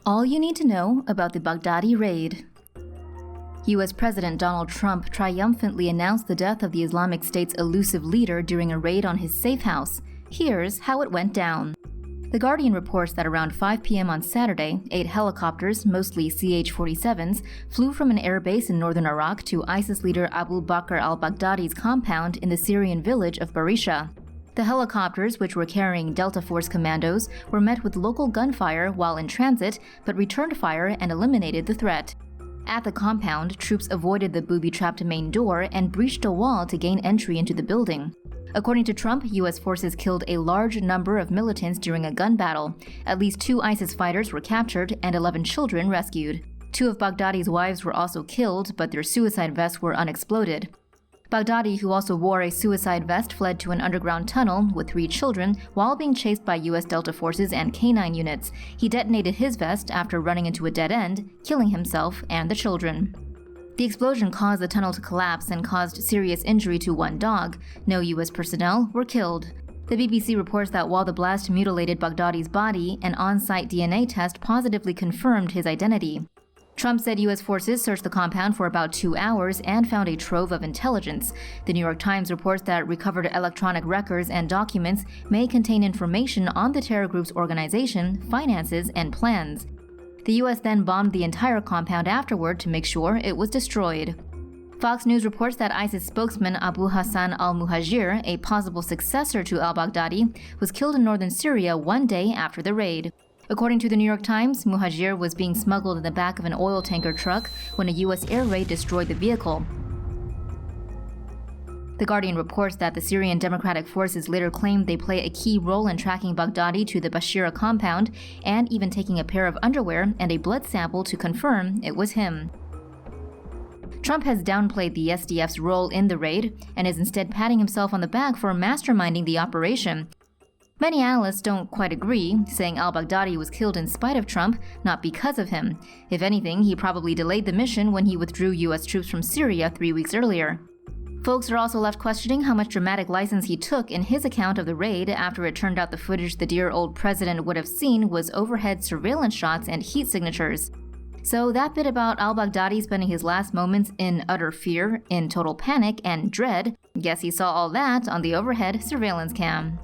All you need to know about the Baghdadi raid. U.S. President Donald Trump triumphantly announced the death of the Islamic State's elusive leader during a raid on his safehouse. Here's how it went down. The Guardian reports that around 5 p.m. on Saturday, 8 helicopters, mostly CH-47s, flew from an airbase in northern Iraq to ISIS leader Abu Bakr al-Baghdadi's compound in the Syrian village of BARISHA. The helicopters, which were carrying Delta Force commandos, were met with local gunfire while in transit, but returned fire and eliminated the threat. At the compound, troops avoided the booby-trapped main door and breached a wall to gain entry into the building. According to Trump, U.S. forces killed a large number of militants during a gun battle. At least 2 ISIS fighters were captured and 11 children rescued. 2 of Baghdadi's wives were also killed, but their suicide vests were unexploded. Baghdadi, who also wore a suicide vest, fled to an underground tunnel with 3 children while being chased by U.S. Delta forces and K-9 units. He detonated his vest after running into a dead end, killing himself and the children. The explosion caused the tunnel to collapse and caused serious injury to 1 dog. No U.S. personnel were killed. The BBC reports that while the blast mutilated Baghdadi's body, an on-site DNA test positively confirmed his identity. Trump said U.S. forces searched the compound for about 2 hours and found a trove of intelligence. The New York Times reports that recovered electronic records and documents may contain information on the terror group's organization, finances, and plans. The U.S. then bombed the entire compound afterward to make sure it was destroyed. Fox News reports that ISIS spokesman Abu Hassan al-Muhajir, a possible successor to al-Baghdadi, was killed in northern Syria 1 day after the raid. According to the New York Times, Muhajir was being smuggled in the back of an oil tanker truck when a U.S. air raid destroyed the vehicle. The Guardian reports that the Syrian Democratic Forces later claimed they play a key role in tracking Baghdadi to the Bashira compound and even taking a pair of underwear and a blood sample to confirm it was him. Trump has downplayed the SDF's role in the raid and is instead patting himself on the back for masterminding the operation. Many analysts don't quite agree, saying al-Baghdadi was killed in spite of Trump, not because of him. If anything, he probably delayed the mission when he withdrew U.S. troops from Syria 3 weeks earlier. Folks are also left questioning how much dramatic license he took in his account of the raid after it turned out the footage the dear old president would have seen was overhead surveillance shots and heat signatures. So that bit about al-Baghdadi spending his last moments in utter fear, in total panic and dread, guess he saw all that on the overhead surveillance cam.